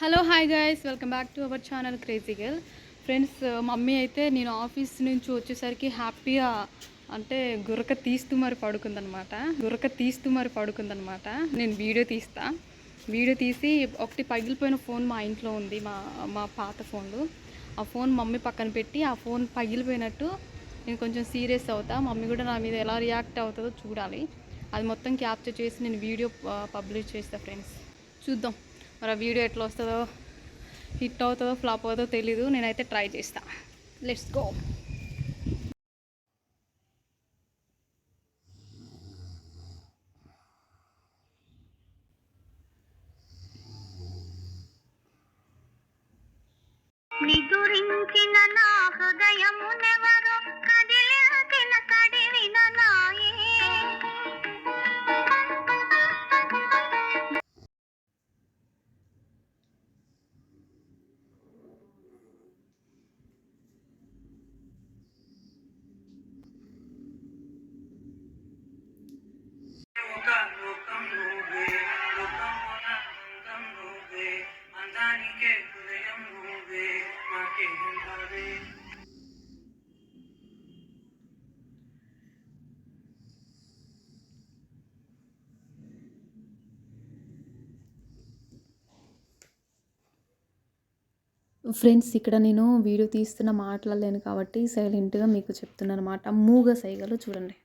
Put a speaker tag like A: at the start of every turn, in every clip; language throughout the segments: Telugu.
A: Hello hi guys, welcome back to our channel crazy girl. Friends, mummy అయితే నేను ఆఫీస్ నుంచి వచ్చేసరికి హ్యాపీగా అంటే గురక తీస్తూ మరి పడుకుందనమాట. నేను వీడియో తీసి ఒకటి పగిలిపోయిన ఫోన్ మా ఇంట్లో ఉంది, మా మా పాత ఫోన్లు. ఆ ఫోన్ మమ్మీ పక్కన పెట్టి ఆ ఫోన్ పగిలిపోయినట్టు నేను కొంచెం సీరియస్ అవుతా. మమ్మీ కూడా నా మీద ఎలా రియాక్ట్ అవుతుందో చూడాలి. అది మొత్తం క్యాప్చర్ చేసి నేను వీడియో పబ్లిష్ చేస్తాను ఫ్రెండ్స్. చూద్దాం మరి ఆ వీడియో ఎట్లా వస్తుందో, హిట్ అవుతుందో ఫ్లాప్ అవుతుందో తెలీదు. నేనైతే ట్రై చేస్తా. Let's go. నిదురించిన నా హృదయమునెవరో కదిలించిన కడివిన నాయే. ఫ్రెండ్స్, ఇక్కడ నేను వీడియో తీస్తున్న మాట్లాడలేను కాబట్టి సైలెంట్గా మీకు చెప్తున్నాను అనమాట. మూగ సైగలు చూడండి.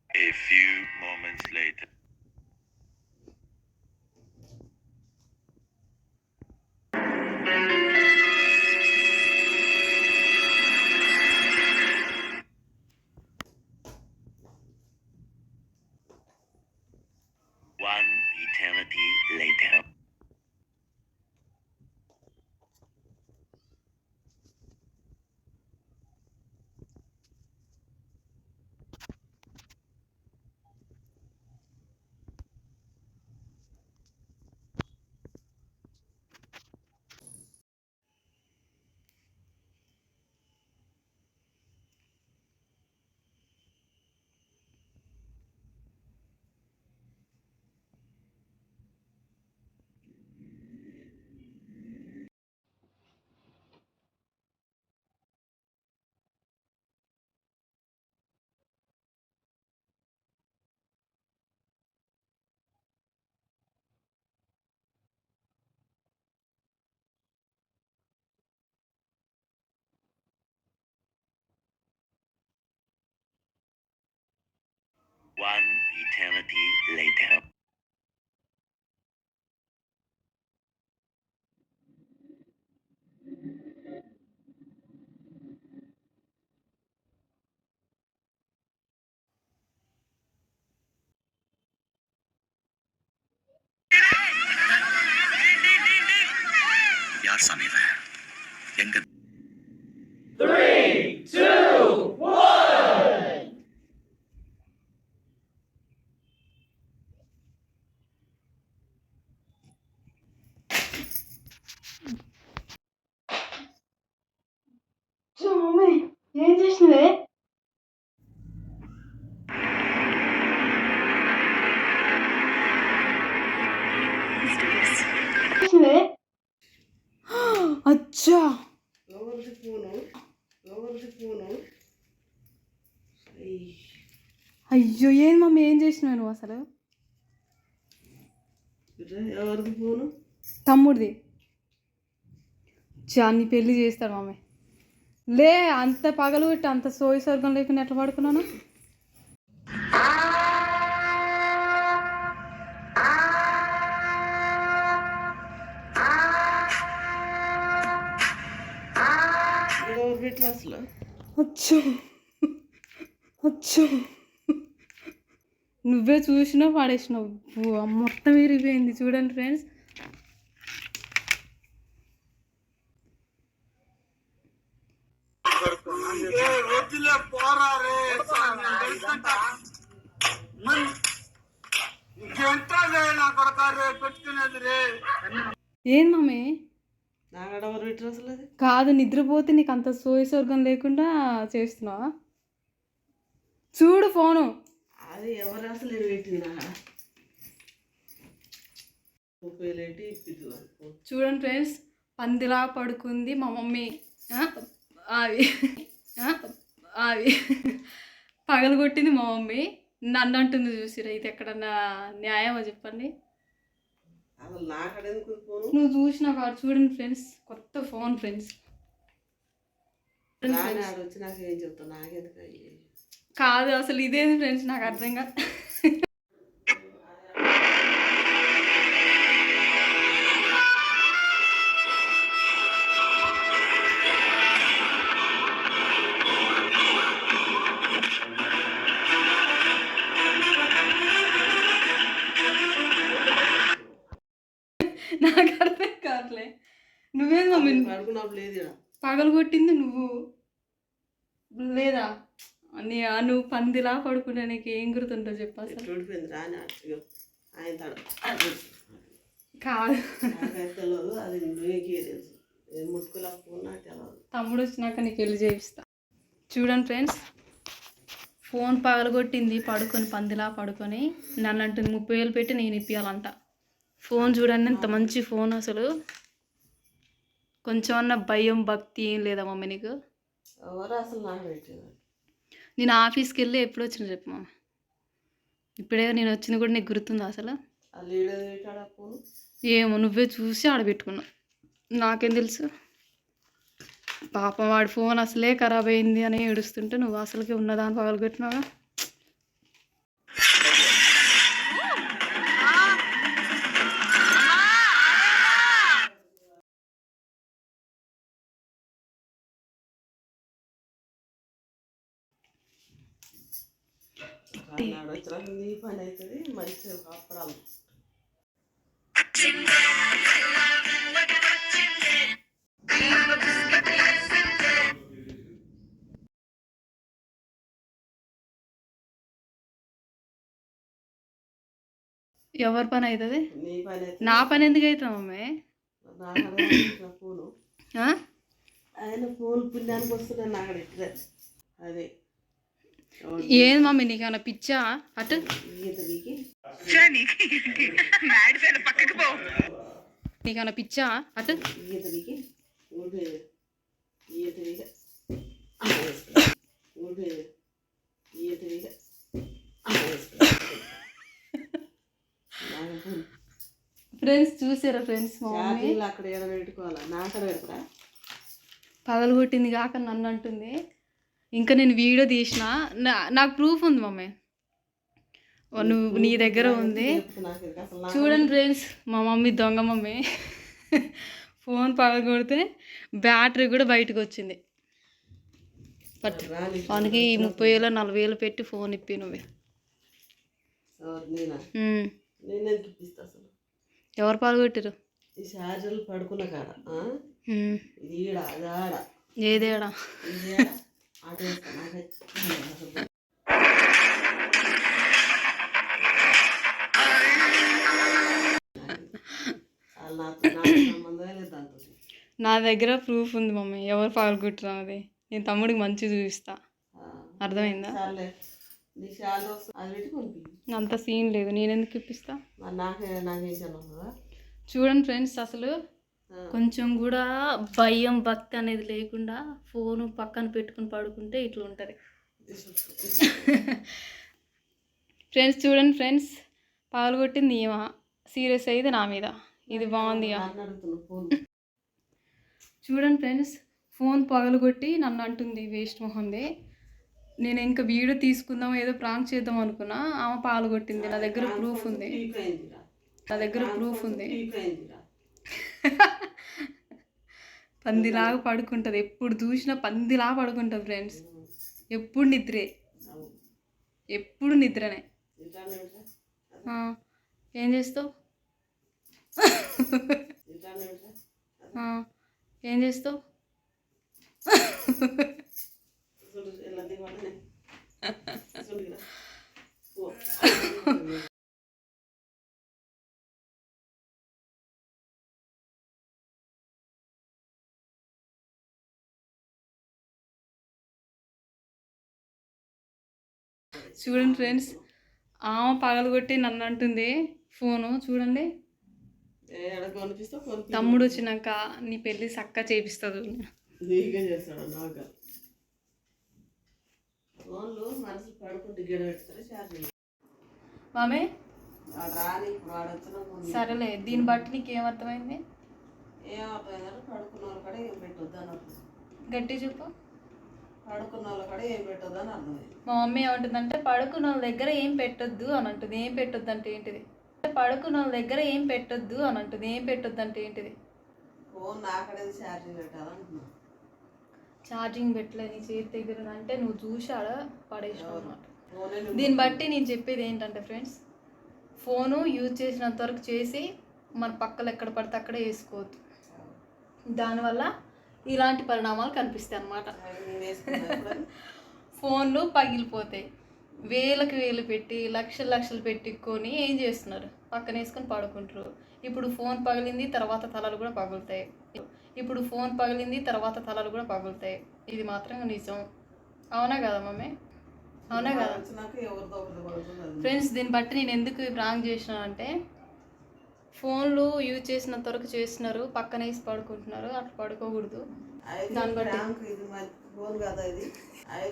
B: A few moments later. One eternity later. One eternity later. यार समीर है எங்க
A: మమ్మీ, ఏం చేసినవే? అచ్చా, అయ్యో, ఏం మమ్మీ, ఏం చేసినావు నువ్వు అసలు?
C: ఎవరిది ఫోను?
A: తమ్ముడిది. చాన్ని పెళ్లి చేస్తాడు మమ్మీ. లే అంత పగలు పెట్టి అంత సోయి స్వర్గం లేకుండా ఎట్లా పడుకున్నాను?
C: ఎవరు పెట్టరు అసలు?
A: అచ్చో అచ్చో నువ్వే చూసినావు పడేసినావు. మొత్తం విరిగిపోయింది చూడండి ఫ్రెండ్స్. ఏం మమ్మీ?
C: నాగడ ఎవరు పెట్టరు అసలు? అది
A: కాదు, నిద్రపోతే నీకు అంత సోయి స్వర్గం లేకుండా చేస్తున్నావా? చూడు ఫోను.
C: అది ఎవరు అసలు పెట్టింది నాగడ? 30,000 ఏంటి ఇప్పిద్దు.
A: చూడండి ఫ్రెండ్స్, పందిలా పడుకుంది మా మమ్మీ. అవి అవి పగలగొట్టింది మా మమ్మీ. నన్ను అంటుంది చూసిరా, ఇది ఎక్కడన్నా న్యాయమో చెప్పండి.
C: అసలు నాగడ ఎందుకు ఫోను?
A: నువ్వు చూసినా కాదు. చూడండి ఫ్రెండ్స్, కొత్త ఫోన్ ఫ్రెండ్స్.
C: వచ్చి నాకు ఏం చెప్తాను, నాకెందుకు అయ్యి?
A: కాదు అసలు ఇదేంది ఫ్రెండ్స్, నాకు అర్థం కాదు. నాకు అర్థం కావట్లే. నువ్వేది మమ్మీ
C: పడుకున్నప్పుడు లేదు ఇక్కడ.
A: పగలు కొట్టింది నువ్వు లేదా? నువ్వు పందిలా పడుకుంటే నీకు ఏం గుర్తుంటో చెప్పు అసలు.
C: చూడిపోయింది రాని ఆయన తడ
A: కాదు,
C: తెలియదు. అది నీకే తెలుసు. ముట్టుకోలేకపోయినా తెలియదు.
A: తమ్ముడు వచ్చినాక నీకు వెళ్ళి చేయిస్తా. చూడండి ఫ్రెండ్స్, ఫోన్ పగలగొట్టింది పడుకొని, పందిలా పడుకొని. నన్ను అంటుంది 30,000 పెట్టి నేను ఇప్పియాలంట. ఫోన్ చూడండి ఎంత మంచి ఫోన్ అసలు. కొంచెం అన్న భయం భక్తి ఏం లేదా మమ్మీ నీకు?
C: ఎవరు అసలు నాకు పెట్టేది?
A: నేను ఆఫీస్కి వెళ్ళి ఎప్పుడు వచ్చిన చెప్పు మమ్మీ. ఇప్పుడే నేను వచ్చింది కూడా నీకు గుర్తుందా అసలు? ఏమో నువ్వే చూసి ఆడబెట్టుకున్నావు, నాకేం తెలుసు. పాపం వాడి ఫోన్ అసలే ఖరాబ్ అయింది అని ఏడుస్తుంటే నువ్వు అసలుకే ఉన్నదాన్ని పగలగొట్టినావా?
C: నీ పని అవుతుంది. మంచి అప్పడాలు
A: ఎవరి పని అవుతుంది?
C: నీ పని అవుతుంది.
A: నా పని ఎందుకు అవుతుంది మమ్మీ?
C: ఫోను
A: ఆ?
C: ఆయన ఫోన్ పుణ్యానికి వస్తుండే నాకు ఎట్లా అదే.
A: ఏది మమ్మీ నీకన్నా పిచ్చా? అటు నీకన్నా పిచ్చా? అటు ఫ్రెండ్స్ చూసారా ఫ్రెండ్స్, మా మమ్మీ
C: అక్కడ ఎడబెట్టుకోవాలా, నాకడ పెడతారా?
A: పగలు కొట్టింది కాక నన్ను అంటుంది. ఇంకా నేను వీడియో తీసిన, నాకు ప్రూఫ్ ఉంది మమ్మీ. నువ్వు నీ దగ్గర ఉంది. చూడండి ఫ్రెండ్స్, మా మమ్మీ దొంగ మమ్మీ. ఫోన్ పగలు కొడితే బ్యాటరీ కూడా బయటకు వచ్చింది. బట్ వానికి 30,000 40,000 పెట్టి ఫోన్ ఇప్పి నువ్వే. ఎవరు పాల్గొట్టారు?
C: ఈ ఛార్జర్లు పడుకున్న కాడ
A: ఏదేడా? నా దగ్గర ప్రూఫ్ ఉంది మమ్మీ, ఎవరు పాల్గొట్టారు అది. నేను తమ్ముడికి మంచిగా చూపిస్తా, అర్థమైందా? అంత సీన్ లేదు, నేను ఎందుకు ఇప్పిస్తా? చూడండి ఫ్రెండ్స్, అసలు కొంచెం కూడా భయం భక్తి అనేది లేకుండా ఫోను పక్కన పెట్టుకుని పడుకుంటే ఇట్లా ఉంటుంది. ఫ్రెండ్స్ చూడండి ఫ్రెండ్స్, పగలగొట్టింది ఏమా, సీరియస్ అయ్యేది నా మీద. ఇది బాగుంది.
C: నన్ను అడుగుతున్నావు ఫోన్.
A: చూడండి ఫ్రెండ్స్, ఫోన్ పగలగొట్టి నన్ను అంటుంది వేస్ట్ మొహంది. నేను ఇంకా వీడియో తీసుకుందాం ఏదో ప్రాంక్ చేద్దాం అనుకున్నా, ఆమె పగలగొట్టింది. నా దగ్గర ప్రూఫ్ ఉంది. నా దగ్గర ప్రూఫ్ ఉంది. పందిలాగా పడుకుంటుంది, ఎప్పుడు చూసినా పందిలాగా పడుకుంటుంది ఫ్రెండ్స్. ఎప్పుడు నిద్రే, ఎప్పుడు నిద్రనే. ఏం చేస్తావు? ఏం చేస్తావు? చూడండి ఫ్రెండ్స్, ఆమె పగలగొట్టి నన్ను అంటుంది ఫోను. చూడండి, తమ్ముడు వచ్చినాక నీ పెళ్ళి చక్క చేపిస్తుంది.
C: నీగా చేస్తాడు నాగా ఫోన్లు మనసు పడుకుంటే గిడ పెడతారు ఛార్జింగ్.
A: మామే
C: రాని వాడొచ్చిన
A: సరేలే, దీన్ని బట్టి నీకు ఏమర్థమైంది?
C: ఏమవుతుందంటే పడుకున్న వాళ్ళ కాడ ఏం పెట్టొద్దు అని అర్థం.
A: గట్టి చెప్పు.
C: పడుకున్న వాళ్ళ కాడ ఏం పెట్టొద్దు అని అర్థమైంది.
A: మా మమ్మీ ఏమంటుందంటే పడుకున్న వాళ్ళ దగ్గర ఏం పెట్టొద్దు అని అంటుంది. ఏం పెట్టొద్దు అంటే ఏంటిది? పడుకున్న వాళ్ళ దగ్గర ఏం పెట్టొద్దు అని అంటుంది. ఏం పెట్టొద్దు అంటే ఏంటిది?
C: ఫోన్ నాకడేది ఛార్జింగ్ పెట్టాలంటున్నా.
A: ఛార్జింగ్ పెట్టలే, నీ చేతి దగ్గర అంటే నువ్వు చూసాడ పడేసావు అనమాట. దీన్ని బట్టి నేను చెప్పేది ఏంటంటే ఫ్రెండ్స్, ఫోను యూజ్ చేసినంత వరకు చేసి మన పక్కలు ఎక్కడ పడితే అక్కడే వేసుకోవద్దు. దానివల్ల ఇలాంటి పరిణామాలు కనిపిస్తాయి అన్నమాట. ఫోన్లు పగిలిపోతాయి, వేలకు వేలు పెట్టి లక్షలు లక్షలు పెట్టుకొని ఏం చేస్తున్నారు? పక్కన వేసుకొని పడుకుంటారు. ఇప్పుడు ఫోన్ పగిలింది, తర్వాత తలలు కూడా పగులుతాయి. ఇప్పుడు ఫోన్ పగిలింది, తర్వాత తలలు కూడా పగులుతాయి. ఇది మాత్రం నిజం. అవునా కదా మమ్మీ? అవునా కదా ఫ్రెండ్స్? దీన్ని బట్టి నేను ఎందుకు ప్రాంక్ చేసినానంటే, ఫోన్లు యూజ్ చేసినంత వరకు చేస్తున్నారు, పక్కన వేసి పడుకుంటున్నారు. అట్లా పడుకోకూడదు. దాన్ని బట్టి
C: ఫోన్ కదా ఇది,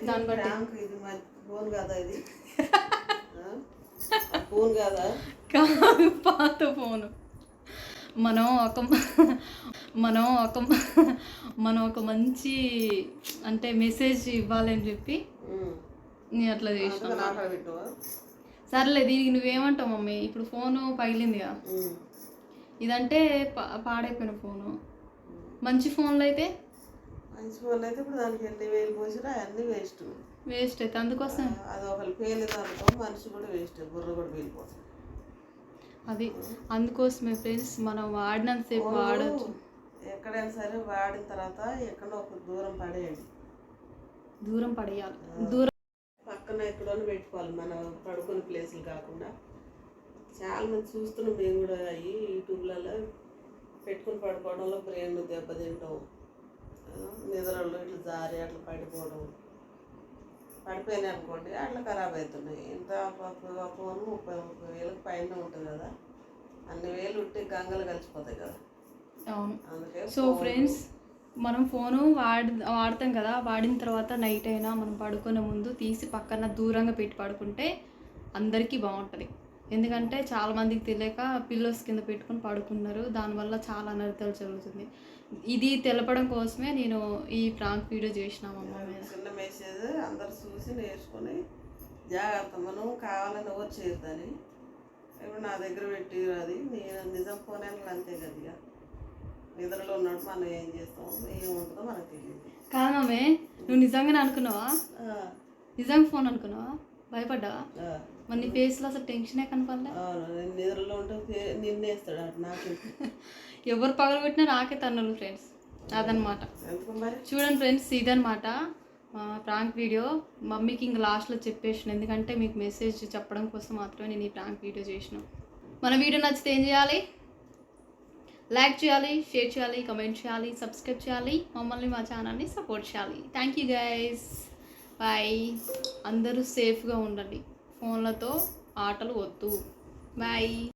A: దాన్ని బట్టి
C: ఫోన్ కదా ఇది, ఫోన్ కదా
A: కాదు, పాత ఫోను. మనం ఒక మంచి అంటే మెసేజ్ ఇవ్వాలని చెప్పి నేను అట్లా చేసిన. సర్లే, దీనికి నువ్వేమంటావు మమ్మీ? ఇప్పుడు ఫోను పగిలిందిగా, ఇదంటే పాడైపోయిన ఫోను. మంచి ఫోన్లు అయితే
C: ఇప్పుడు దానికి ఎన్ని వేలు పోసినా అన్నీ వేస్ట్
A: అయితే అందుకోసం
C: అది ఒకళ్ళు పేలింది అనుకో, మనిషి కూడా వేస్ట్, బుర్ర కూడా పేలిపోతుంది.
A: అది అందుకోసమే ఫ్రెండ్స్, మనం వాడినంతసేపు వాడచ్చు.
C: ఎక్కడైనా సరే వాడిన తర్వాత ఎక్కడో ఒక దూరం పడేయండి.
A: దూరం పడేయాలి, దూరం
C: పక్కన ఎక్కడో పెట్టుకోవాలి, మన పడుకునే ప్లేసులు కాకుండా. చాలా మంది చూస్తున్నాం మేము కూడా, ఈ యూట్యూబ్లలో పెట్టుకుని పడుకోవడంలో బ్రెయిన్ దెబ్బతింటాం, నిద్రలో ఇట్లా జారి అట్లా పడిపోవడం, పడిపోయినాయి అనుకోండి అట్లా ఖరాబ్ అవుతున్నాయి. ఇంత ఫోన్ 30 వేలకు పైన ఉంటుంది కదా, అన్ని వేలు ఉంటే గంగలు కలిసిపోతాయి కదా.
A: అవును.
C: అందుకే
A: సో ఫ్రెండ్స్, మనం ఫోను వాడతాం కదా, వాడిన తర్వాత నైట్ అయినా మనం పడుకునే ముందు తీసి పక్కన దూరంగా పెట్టి పడుకుంటే అందరికీ బాగుంటుంది. ఎందుకంటే చాలామందికి తెలియక పిల్లోస్ కింద పెట్టుకొని పడుకున్నారు, దానివల్ల చాలా అనర్థాలు జరుగుతుంది. ఇది తెలపడం కోసమే నేను ఈ ప్రాంక్ వీడియో చేసినామమ్మా.
C: చిన్న మెసేజ్ అందరు చూసి నేర్చుకొని జాగ్రత్త, మనం కావాలని ఎవరు చేయొద్దని. ఇప్పుడు నా దగ్గర పెట్టి అది నేను నిజం ఫోన్ అంతే కదా, నిద్రలో ఉన్నట్టు మనం ఏం చేస్తాం ఏముంటుందో మనకు తెలియదు.
A: కాదమ్మే, నువ్వు నిజంగానే అనుకున్నావా? నిజంగా ఫోన్ అనుకున్నావా? భయపడ్డావా? మరి నీ ఫేస్లో అసలు టెన్షనే కనపడలే.
C: నేను నిద్రలో ఉంటే నిన్నేస్తాడు అటు నాకు.
A: ఎవరు పగలగొట్టినా నాకే తన్నులు ఫ్రెండ్స్, అదనమాట. చూడండి ఫ్రెండ్స్, ఇదనమాట ప్రాంక్ వీడియో. మమ్మీకి ఇంక లాస్ట్లో చెప్పేసిన, ఎందుకంటే మీకు మెసేజ్ చెప్పడం కోసం మాత్రమే నేను ఈ ప్రాంక్ వీడియో చేసిన. మన వీడియో నచ్చితే ఏం చేయాలి? లైక్ చేయాలి, షేర్ చేయాలి, కమెంట్ చేయాలి, సబ్స్క్రైబ్ చేయాలి, మమ్మల్ని మా ఛానల్ని సపోర్ట్ చేయాలి. Thank you guys, bye. అందరూ సేఫ్గా ఉండండి, ఫోన్లతో ఆటలు వద్దు. బాయ్.